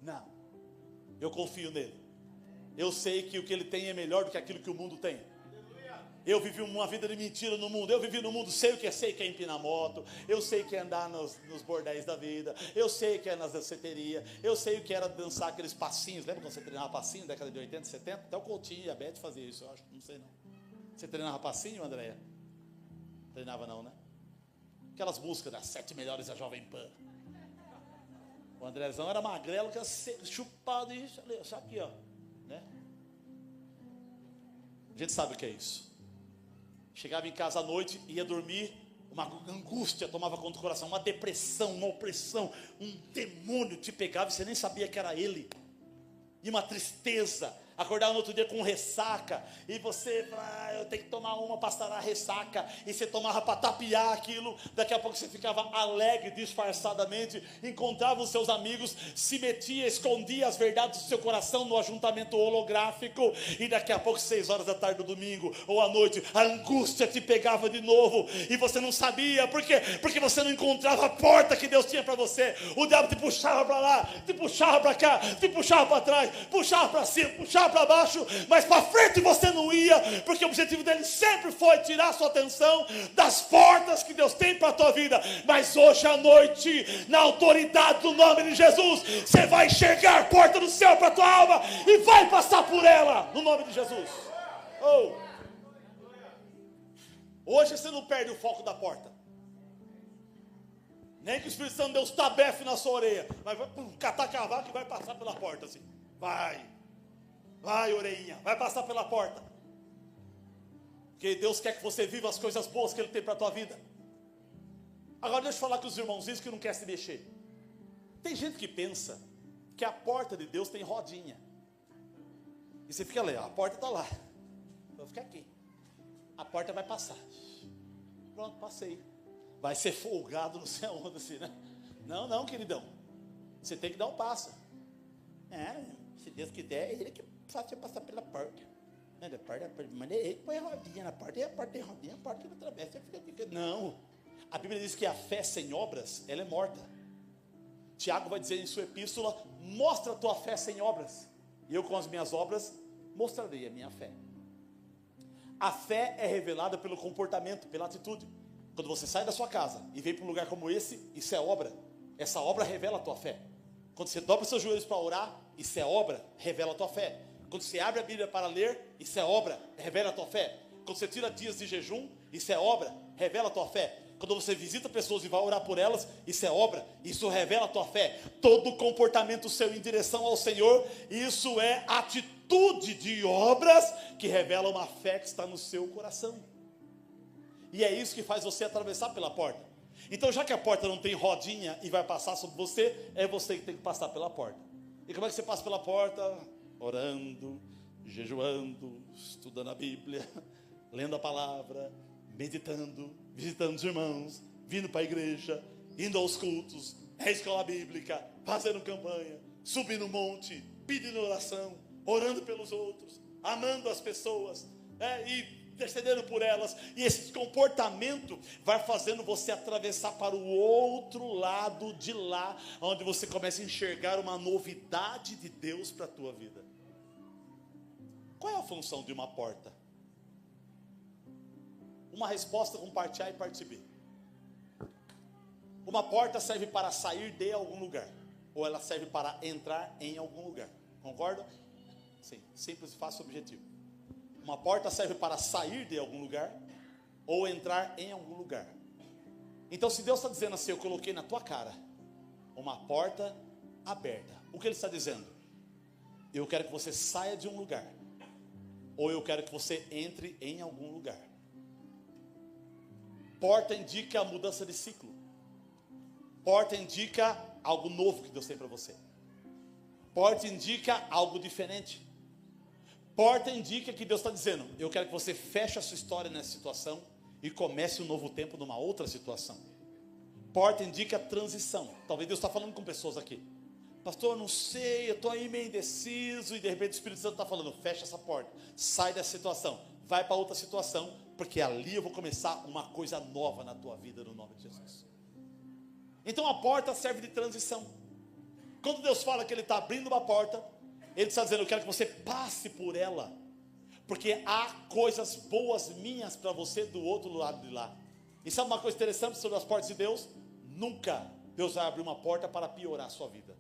Não. Eu confio nele. Eu sei que o que ele tem é melhor do que aquilo que o mundo tem. Eu vivi uma vida de mentira no mundo. Eu vivi no mundo, sei que é empinar moto. Eu sei que é andar nos bordéis da vida. Eu sei que é nas danceterias. Eu sei o que era dançar aqueles passinhos. Lembra quando você treinava passinho na década de 80, 70? Até o Coutinho e a Beth faziam isso, eu acho. Não sei não. Você treinava passinho, Andréia? Treinava não, né? Aquelas músicas das 7 melhores da Jovem Pan. O Andrezão era magrelo, que era chupado e isso aqui, ó, né? A gente sabe o que é isso. Chegava em casa à noite, ia dormir, uma angústia tomava conta do coração, uma depressão, uma opressão, um demônio te pegava e você nem sabia que era ele. E uma tristeza, acordar no outro dia com ressaca, e você, eu tenho que tomar uma para sarar a ressaca, e você tomava para tapear aquilo, daqui a pouco você ficava alegre, disfarçadamente, encontrava os seus amigos, se metia, escondia as verdades do seu coração no ajuntamento holográfico, e daqui a pouco, 6 horas da tarde do domingo, ou à noite, a angústia te pegava de novo, e você não sabia, por quê? Porque você não encontrava a porta que Deus tinha para você, o diabo te puxava para lá, te puxava para cá, te puxava para trás, puxava para cima, puxava para baixo, mas para frente você não ia, porque o objetivo dele sempre foi tirar a sua atenção das portas que Deus tem para a tua vida. Mas hoje à noite, na autoridade do nome de Jesus, você vai enxergar a porta do céu para a tua alma e vai passar por ela, no nome de Jesus. Hoje você não perde o foco da porta, nem que o Espírito Santo dê os tabefe na sua orelha, mas vai catar cavaco e vai passar pela porta assim, vai, orelhinha, vai passar pela porta. Porque Deus quer que você viva as coisas boas que Ele tem para a tua vida. Agora deixa eu falar com os irmãozinhos que não querem se mexer. Tem gente que pensa que a porta de Deus tem rodinha. E você fica ali, a porta está lá. Eu vou ficar aqui. A porta vai passar. Pronto, passei. Vai ser folgado não sei aonde assim, né? Não, queridão. Você tem que dar um passo. Se Deus quiser, é Ele que faz você passar pela porta. Mas Ele põe a rodinha na porta, e a porta tem rodinha, a porta não atravessa, você fica. Não. A Bíblia diz que a fé sem obras, ela é morta. Tiago vai dizer em sua epístola, mostra a tua fé sem obras, e eu com as minhas obras mostrarei a minha fé. A fé é revelada pelo comportamento, pela atitude. Quando você sai da sua casa e vem para um lugar como esse, isso é obra. Essa obra revela a tua fé. Quando você dobra seus joelhos para orar, isso é obra, revela a tua fé. Quando você abre a Bíblia para ler, isso é obra, revela a tua fé. Quando você tira dias de jejum, isso é obra, revela a tua fé. Quando você visita pessoas e vai orar por elas, isso é obra, isso revela a tua fé. Todo comportamento seu em direção ao Senhor, isso é atitude de obras que revela uma fé que está no seu coração. E é isso que faz você atravessar pela porta. Então, já que a porta não tem rodinha e vai passar sobre você, é você que tem que passar pela porta. E como é que você passa pela porta? Orando, jejuando, estudando a Bíblia, lendo a palavra, meditando, visitando os irmãos, vindo para a igreja, indo aos cultos, à escola bíblica, fazendo campanha, subindo o monte, pedindo oração, orando pelos outros, amando as pessoas, e intercedendo por elas. E esse comportamento vai fazendo você atravessar para o outro lado de lá, onde você começa a enxergar uma novidade de Deus para a tua vida. Qual é a função de uma porta? Uma resposta com parte A e parte B. Uma porta serve para sair de algum lugar, ou ela serve para entrar em algum lugar. Concordam? Sim, simples, fácil, objetivo. Uma porta serve para sair de algum lugar, ou entrar em algum lugar. Então, se Deus está dizendo assim, eu coloquei na tua cara uma porta aberta, o que Ele está dizendo? Eu quero que você saia de um lugar, ou eu quero que você entre em algum lugar. Porta indica a mudança de ciclo. Porta indica algo novo que Deus tem para você. Porta indica algo diferente. Porta indica que Deus está dizendo, eu quero que você feche a sua história nessa situação e comece um novo tempo numa outra situação. Porta indica transição. Talvez Deus está falando com pessoas aqui. Pastor, eu não sei, eu estou aí meio indeciso, e de repente o Espírito Santo está falando, fecha essa porta, sai dessa situação, vai para outra situação, porque ali eu vou começar uma coisa nova na tua vida, no nome de Jesus. Então a porta serve de transição. Quando Deus fala que Ele está abrindo uma porta, Ele está dizendo, eu quero que você passe por ela, porque há coisas boas minhas para você do outro lado de lá. E sabe uma coisa interessante sobre as portas de Deus? Nunca Deus vai abrir uma porta para piorar a sua vida.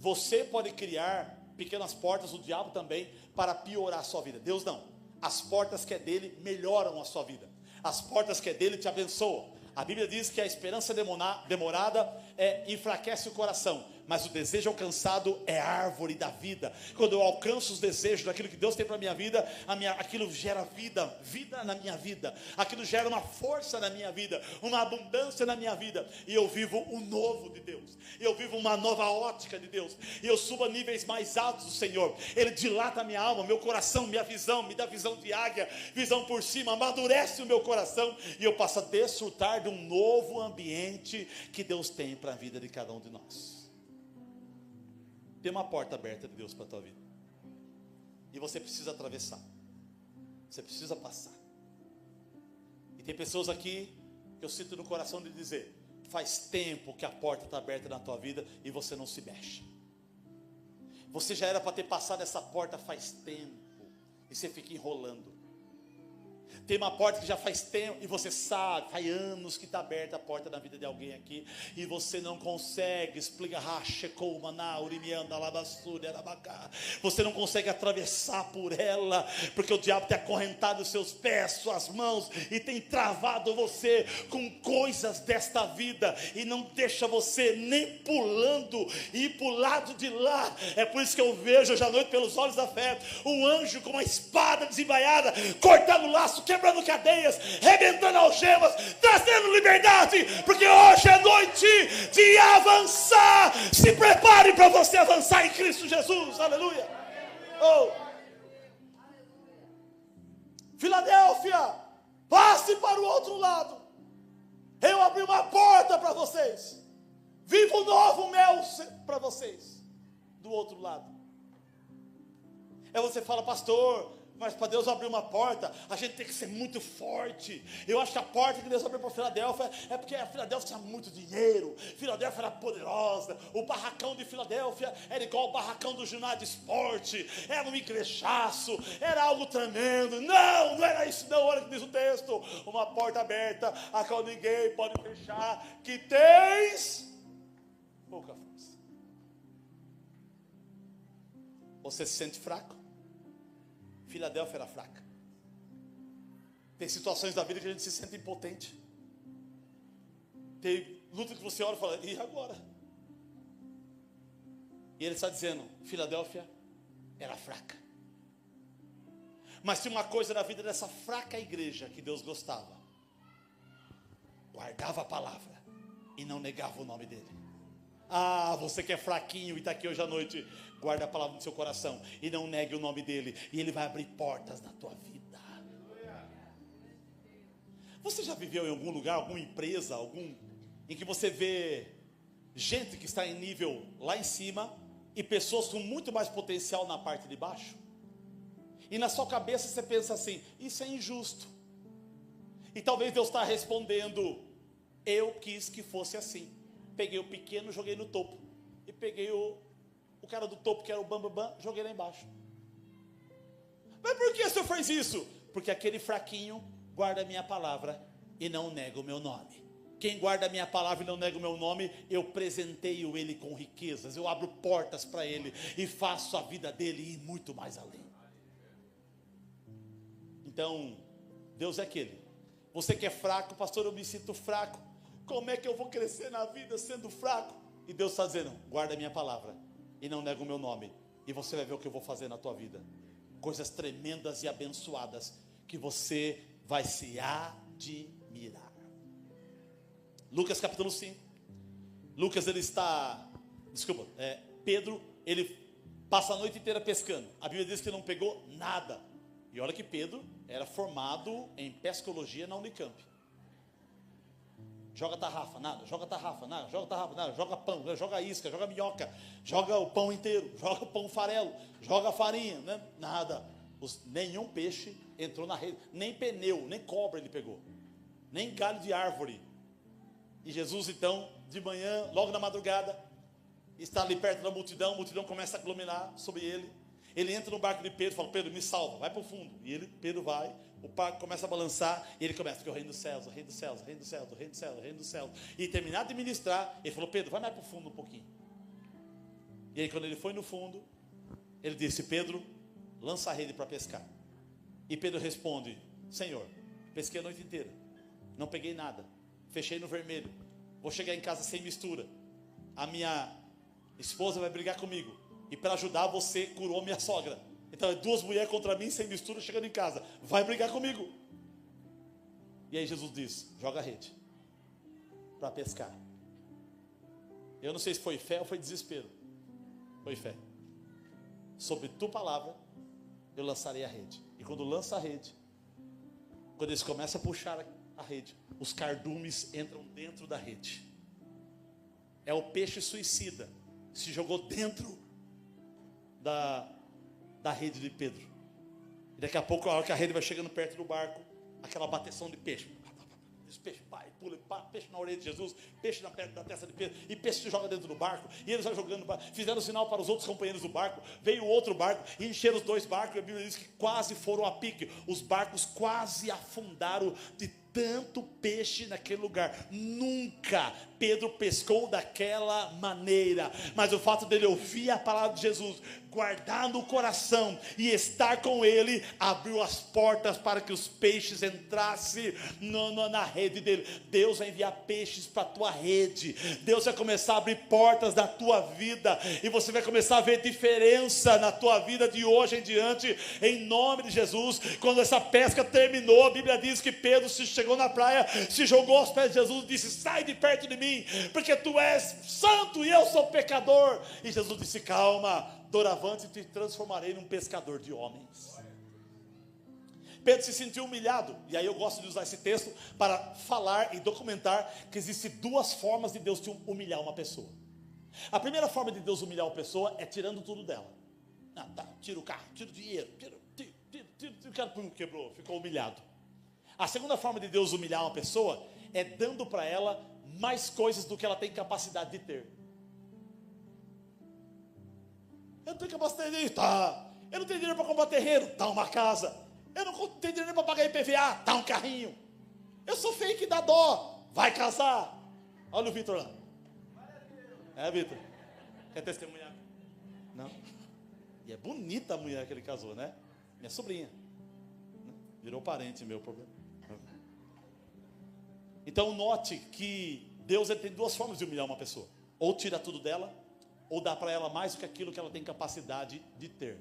Você pode criar pequenas portas, o diabo também, para piorar a sua vida. Deus não. As portas que é dele melhoram a sua vida. As portas que é dele te abençoam. A Bíblia diz que a esperança demorada enfraquece o coração, Mas o desejo alcançado é a árvore da vida. Quando eu alcanço os desejos daquilo que Deus tem para a minha vida, aquilo gera vida na minha vida. Aquilo gera uma força na minha vida, uma abundância na minha vida. E eu vivo o novo de Deus. Eu vivo uma nova ótica de Deus. E eu subo a níveis mais altos do Senhor. Ele dilata a minha alma, meu coração, minha visão, me dá visão de águia, visão por cima, amadurece o meu coração. E eu passo a desfrutar de um novo ambiente que Deus tem para a vida de cada um de nós. Tem uma porta aberta de Deus para a tua vida. E você precisa atravessar. Você precisa passar. E tem pessoas aqui que eu sinto no coração de dizer: faz tempo que a porta está aberta na tua vida e você não se mexe. Você já era para ter passado essa porta faz tempo e você fica enrolando. Tem uma porta que já faz tempo e você sabe, faz anos que está aberta a porta na vida de alguém aqui e você não consegue explicar. Você não consegue atravessar por ela, porque o diabo tem acorrentado os seus pés, suas mãos, e tem travado você com coisas desta vida e não deixa você nem pulando e ir para o lado de lá. É por isso que eu vejo hoje à noite, pelos olhos da fé, um anjo com uma espada desembaiada, cortando o laço, quebrando cadeias, rebentando algemas, trazendo liberdade, porque hoje é noite de avançar. Se prepare para você avançar em Cristo Jesus, aleluia. Oh. Filadélfia, passe para o outro lado. Eu abri uma porta para vocês. Vivo novo mel para vocês do outro lado. Aí você fala: pastor, mas para Deus abrir uma porta, a gente tem que ser muito forte. Eu acho que a porta que Deus abriu para Filadélfia é porque a Filadélfia tinha muito dinheiro. Filadélfia era poderosa. O barracão de Filadélfia era igual ao barracão do ginásio de esporte. Era um igrejaço, era algo tremendo. Não era isso não. Olha o que diz o texto: uma porta aberta, a qual ninguém pode fechar, que tens pouca força. Você se sente fraco? Filadélfia era fraca. Tem situações da vida que a gente se sente impotente. Tem luta que você olha e fala: e agora? E ele está dizendo: Filadélfia era fraca. Mas tinha uma coisa na vida dessa fraca igreja que Deus gostava: guardava a palavra e não negava o nome dele. Ah, você que é fraquinho e está aqui hoje à noite, guarda a palavra no seu coração e não negue o nome dele, e ele vai abrir portas na tua vida. Você já viveu em algum lugar, alguma empresa, em que você vê gente que está em nível lá em cima e pessoas com muito mais potencial na parte de baixo? E na sua cabeça você pensa assim: isso é injusto. E talvez Deus está respondendo: eu quis que fosse assim. Peguei o pequeno, joguei no topo. E peguei o cara do topo, que era o bambambam, joguei lá embaixo. Mas por que o Senhor fez isso? Porque aquele fraquinho guarda a minha palavra e não nega o meu nome. Quem guarda a minha palavra e não nega o meu nome, eu presenteio ele com riquezas. Eu abro portas para ele e faço a vida dele ir muito mais além. Então, Deus é aquele. Você que é fraco: pastor, eu me sinto fraco. Como é que eu vou crescer na vida sendo fraco? E Deus está dizendo: guarda a minha palavra e não nega o meu nome, e você vai ver o que eu vou fazer na tua vida. Coisas tremendas e abençoadas que você vai se admirar. Lucas capítulo 5. Pedro, ele passa a noite inteira pescando. A Bíblia diz que não pegou nada. E olha que Pedro era formado em pescologia na Unicamp. Joga tarrafa, nada, joga tarrafa, nada, joga tarrafa, nada, joga pão, joga isca, joga minhoca, joga o pão inteiro, joga o pão farelo, joga farinha, né? Nada. Nenhum peixe entrou na rede, nem pneu, nem cobra ele pegou, nem galho de árvore. E Jesus então, de manhã, logo na madrugada, está ali perto da multidão, a multidão começa a aglomerar sobre ele. Ele entra no barco de Pedro e fala: Pedro, me salva, vai para o fundo. E Pedro vai, o barco começa a balançar, e ele começa: porque o reino dos céus, o reino dos céus, o reino dos céus, o reino dos céus, o reino dos céus. E terminar de ministrar, ele falou: Pedro, vai mais para o fundo um pouquinho. E aí quando ele foi no fundo, ele disse: Pedro, lança a rede para pescar. E Pedro responde: Senhor, pesquei a noite inteira, não peguei nada, fechei no vermelho, vou chegar em casa sem mistura, a minha Esposa vai brigar comigo. E para ajudar, você curou minha sogra. Então é 2 mulheres contra mim, sem mistura, chegando em casa. Vai brigar comigo. E aí Jesus diz, joga a rede para pescar. Eu não sei se foi fé ou foi desespero. Foi fé. Sobre tua palavra, eu lançarei a rede. E quando lança a rede, quando eles começam a puxar a rede, os cardumes entram dentro da rede. É o peixe suicida. Se jogou dentro da rede de Pedro. E daqui a pouco, a hora que a rede vai chegando perto do barco, aquela bateção de peixe. Esse peixe vai, pula, peixe na orelha de Jesus, peixe na perna da testa de Pedro, e peixe se joga dentro do barco, e eles vão jogando, fizeram sinal para os outros companheiros do barco, veio outro barco, e encheram os 2 barcos, e a Bíblia diz que quase foram a pique, os barcos quase afundaram de tanto peixe naquele lugar. Nunca Pedro pescou daquela maneira, mas o fato dele ouvir a palavra de Jesus, guardar no coração e estar com ele, abriu as portas para que os peixes entrassem na rede dele. Deus vai enviar peixes para a tua rede. Deus vai começar a abrir portas na tua vida, e você vai começar a ver diferença na tua vida de hoje em diante, em nome de Jesus. Quando essa pesca terminou, a Bíblia diz que Pedro chegou na praia, se jogou aos pés de Jesus e disse, sai de perto de mim, porque tu és santo e eu sou pecador. E Jesus disse, calma, doravante te transformarei num pescador de homens. Pedro se sentiu humilhado, e aí eu gosto de usar esse texto para falar e documentar que existem 2 formas de Deus te humilhar uma pessoa. A primeira forma de Deus humilhar uma pessoa é tirando tudo dela. Tira o carro, tira o dinheiro, o cara quebrou, ficou humilhado. A segunda forma de Deus humilhar uma pessoa é dando para ela mais coisas do que ela tem capacidade de ter. Eu não tenho capacidade de tá. Eu não tenho dinheiro para comprar terreno, tá uma casa. Eu não tenho dinheiro para pagar IPVA, tá um carrinho. Eu sou feio que dá dó, vai casar. Olha o Vitor lá. É, Vitor? Quer testemunhar? Não? E é bonita a mulher que ele casou, né? Minha sobrinha. Virou parente meu, problema. Então note que Deus tem 2 formas de humilhar uma pessoa. Ou tira tudo dela, ou dá para ela mais do que aquilo que ela tem capacidade de ter.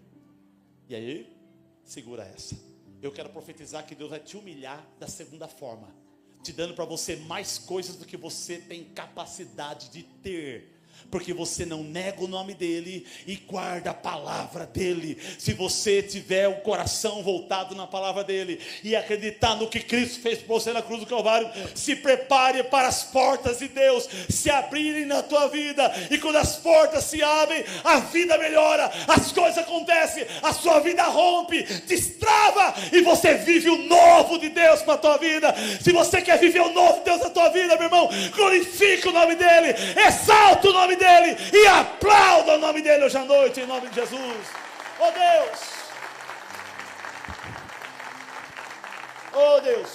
E aí, segura essa. Eu quero profetizar que Deus vai te humilhar da segunda forma, te dando para você mais coisas do que você tem capacidade de ter. Porque você não nega o nome dele e guarda a palavra dele. Se você tiver o coração voltado na palavra dele e acreditar no que Cristo fez por você na cruz do Calvário, se prepare para as portas de Deus se abrirem na tua vida. E quando as portas se abrem, a vida melhora, as coisas acontecem, a sua vida rompe, destrava, e você vive o novo de Deus para a tua vida. Se você quer viver o novo de Deus na tua vida, meu irmão, glorifique o nome dele, exalta o nome dele e aplauda o nome dele hoje à noite, em nome de Jesus. Oh Deus, oh Deus.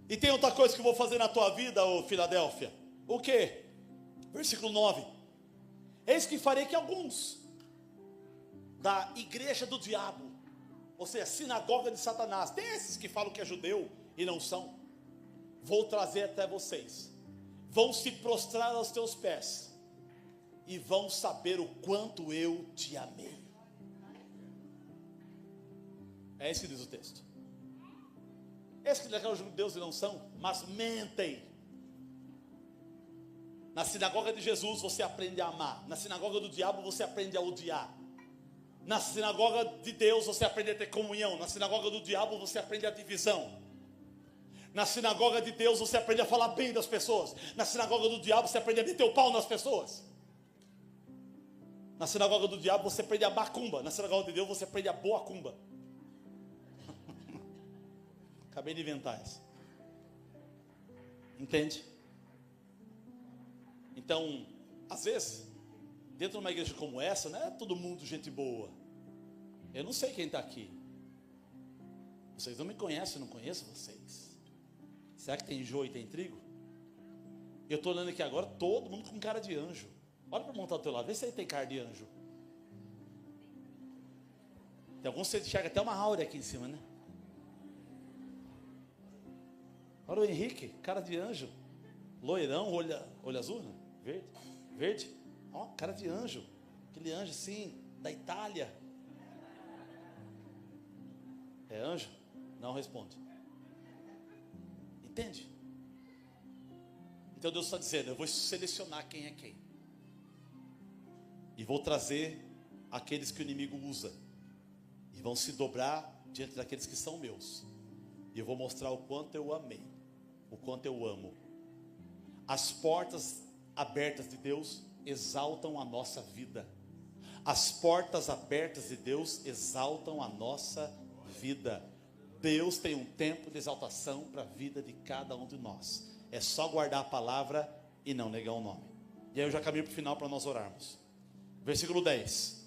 E tem outra coisa que eu vou fazer na tua vida, ô Filadélfia. O que? Versículo 9. Eis que farei que alguns da igreja do diabo, ou seja, sinagoga de Satanás, tem esses que falam que é judeu e não são, vou trazer até vocês, vão se prostrar aos teus pés, e vão saber o quanto eu te amei. É isso que diz o texto. Esses que declaram judeus e não são, mas mentem. Na sinagoga de Jesus você aprende a amar, na sinagoga do diabo você aprende a odiar. Na sinagoga de Deus você aprende a ter comunhão, na sinagoga do diabo você aprende a divisão. Na sinagoga de Deus você aprende a falar bem das pessoas. Na sinagoga do diabo você aprende a meter o pau nas pessoas. Na sinagoga do diabo você aprende a macumba. Na sinagoga de Deus você aprende a boa cumba. Acabei de inventar essa. Entende? Então, às vezes, dentro de uma igreja como essa, não é todo mundo gente boa. Eu não sei quem está aqui. Vocês não me conhecem, eu não conheço vocês. Será que tem joio e tem trigo? Eu estou olhando aqui agora, todo mundo com cara de anjo. Olha para montar do teu lado, vê se aí tem cara de anjo. Tem alguns que você enxerga até uma áurea aqui em cima, né? Olha o Henrique, cara de anjo. Loirão, olho azul, né? Verde. Verde. Ó, cara de anjo. Aquele anjo assim, da Itália. É anjo? Não responde. Entende? Então Deus está dizendo, eu vou selecionar quem é quem. E vou trazer aqueles que o inimigo usa. E vão se dobrar diante daqueles que são meus. E eu vou mostrar o quanto eu amei. O quanto eu amo. As portas abertas de Deus exaltam a nossa vida. As portas abertas de Deus exaltam a nossa vida. Deus tem um tempo de exaltação para a vida de cada um de nós. É só guardar a palavra e não negar o nome. E aí eu já caminho para o final para nós orarmos. Versículo 10.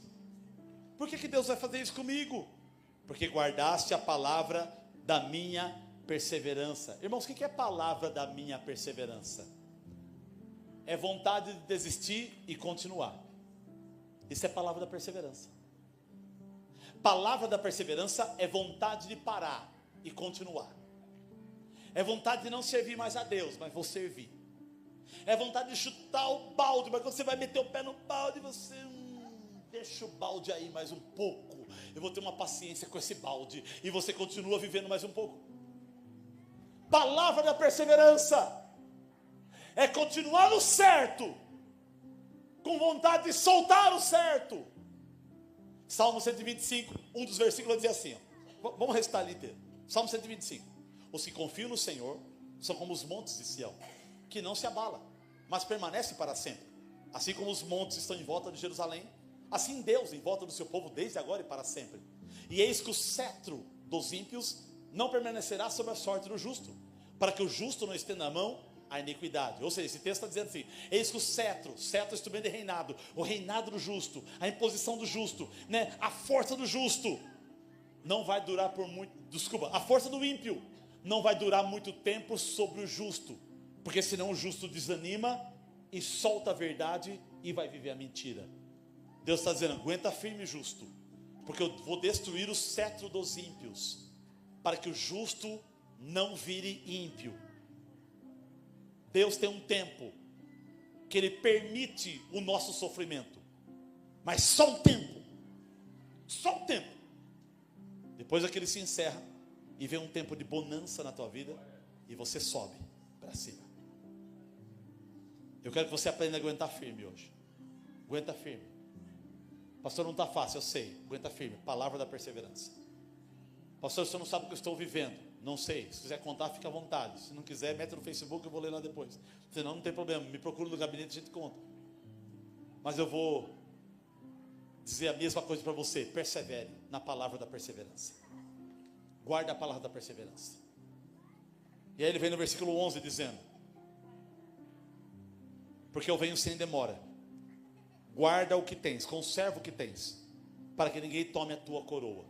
Por que Deus vai fazer isso comigo? Porque guardaste a palavra da minha perseverança. Irmãos, o que é a palavra da minha perseverança? É vontade de desistir e continuar. Isso é palavra da perseverança. Palavra da perseverança é vontade de parar e continuar. É vontade de não servir mais a Deus, mas vou servir. É vontade de chutar o balde, mas quando você vai meter o pé no balde, você deixa o balde aí mais um pouco. Eu vou ter uma paciência com esse balde. E você continua vivendo mais um pouco. Palavra da perseverança é continuar no certo, com vontade de soltar o certo. Salmo 125, um dos versículos diz assim, ó, vamos recitar ali inteiro. Salmo 125. Os que confiam no Senhor são como os montes de Sião, que não se abala, mas permanece para sempre. Assim como os montes estão em volta de Jerusalém, assim Deus em volta do seu povo desde agora e para sempre. E eis que o cetro dos ímpios não permanecerá sobre a sorte do justo, para que o justo não estenda a mão à iniquidade. Ou seja, esse texto está dizendo assim, eis que o cetro é instrumento de reinado, o reinado do justo, a imposição do justo, né? A força do justo não vai durar por muito, a força do ímpio não vai durar muito tempo sobre o justo, porque senão o justo desanima e solta a verdade e vai viver a mentira. Deus está dizendo, aguenta firme, justo, porque eu vou destruir o cetro dos ímpios, para que o justo não vire ímpio. Deus tem um tempo que Ele permite o nosso sofrimento, mas só um tempo, depois é que Ele se encerra, e vem um tempo de bonança na tua vida, e você sobe para cima. Eu quero que você aprenda a aguentar firme hoje. Aguenta firme. Pastor, não está fácil, eu sei. Aguenta firme, palavra da perseverança. Pastor, você não sabe o que eu estou vivendo. Não sei, se quiser contar, fica à vontade. Se não quiser, mete no Facebook, eu vou ler lá depois. Senão não tem problema, me procura no gabinete e a gente conta. Mas eu vou dizer a mesma coisa para você. Persevere na palavra da perseverança. Guarda a palavra da perseverança. E aí ele vem no versículo 11 dizendo, porque eu venho sem demora. Guarda o que tens, conserva o que tens, para que ninguém tome a tua coroa,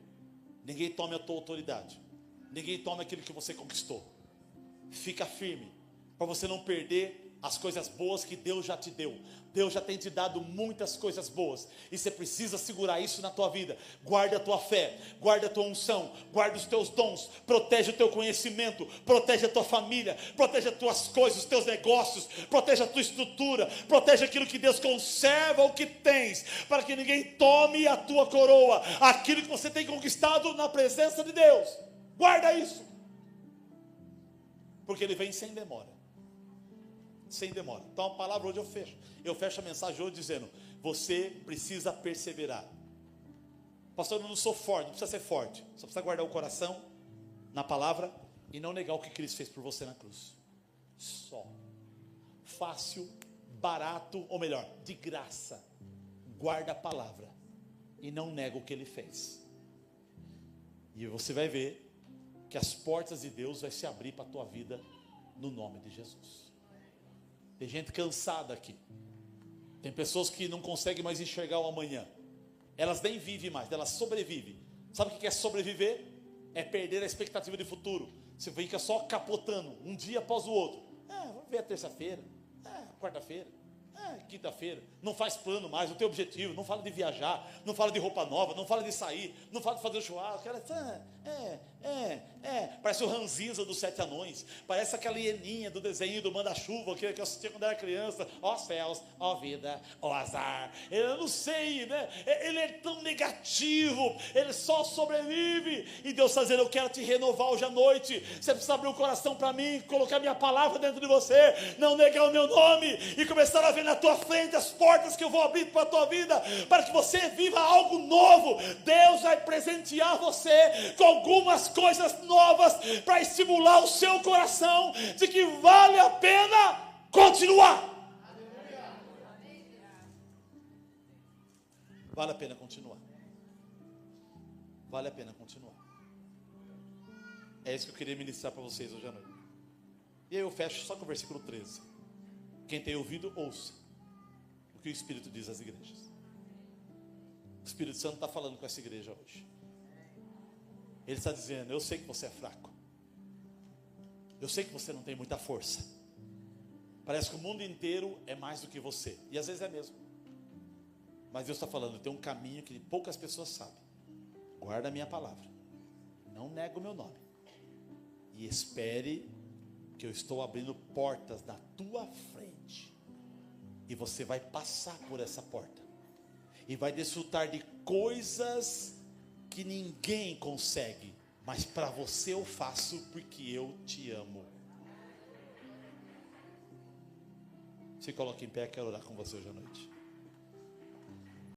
ninguém tome a tua autoridade, ninguém tome aquilo que você conquistou. Fica firme, para você não perder as coisas boas que Deus já te deu. Deus já tem te dado muitas coisas boas, e você precisa segurar isso na tua vida. Guarda a tua fé, guarda a tua unção, guarda os teus dons, protege o teu conhecimento, protege a tua família, protege as tuas coisas, os teus negócios, protege a tua estrutura, protege aquilo que Deus conserva, o que tens, para que ninguém tome a tua coroa, aquilo que você tem conquistado na presença de Deus. Guarda isso, porque Ele vem sem demora. Sem demora. Então a palavra hoje eu fecho a mensagem hoje dizendo, você precisa perseverar. Pastor, eu não sou forte, não precisa ser forte, só precisa guardar o coração na palavra e não negar o que Cristo fez por você na cruz. Só. Fácil, barato, ou melhor, de graça. Guarda a palavra e não nega o que Ele fez. E você vai ver que as portas de Deus vai se abrir para a tua vida no nome de Jesus. Tem gente cansada aqui. Tem pessoas que não conseguem mais enxergar o amanhã. Elas nem vivem mais, elas sobrevivem. Sabe o que é sobreviver? É perder a expectativa de futuro. Você fica só capotando, um dia após o outro. Vamos ver a terça-feira, quarta-feira, quinta-feira. Não faz plano mais, não tem objetivo. Não fala de viajar, não fala de roupa nova, não fala de sair, não fala de fazer churrasco. Parece o Ranzinza dos Sete Anões. Parece aquela hieninha do desenho do Manda-Chuva que eu assistia quando era criança. Ó céus, ó vida, ó azar. Eu não sei, né? Ele é tão negativo. Ele só sobrevive. E Deus está dizendo, eu quero te renovar hoje à noite. Você precisa abrir o coração para mim, colocar minha palavra dentro de você, não negar o meu nome e começar a ver na tua frente as portas que eu vou abrir para a tua vida, para que você viva algo novo. Deus vai presentear você com algumas coisas novas para estimular o seu coração de que vale a pena continuar. Vale a pena continuar. Vale a pena continuar. É isso que eu queria ministrar para vocês hoje à noite. E aí eu fecho só com o versículo 13. Quem tem ouvido, ouça o que o Espírito diz às igrejas. O Espírito Santo está falando com essa igreja hoje. Ele está dizendo, eu sei que você é fraco. Eu sei que você não tem muita força. Parece que o mundo inteiro é mais do que você. E às vezes é mesmo. Mas Deus está falando, tem um caminho que poucas pessoas sabem. Guarda a minha palavra. Não nega o meu nome. E espere que eu estou abrindo portas na tua frente. E você vai passar por essa porta. E vai desfrutar de coisas que ninguém consegue, mas para você eu faço porque eu te amo. Se coloque em pé, quero orar com você hoje à noite.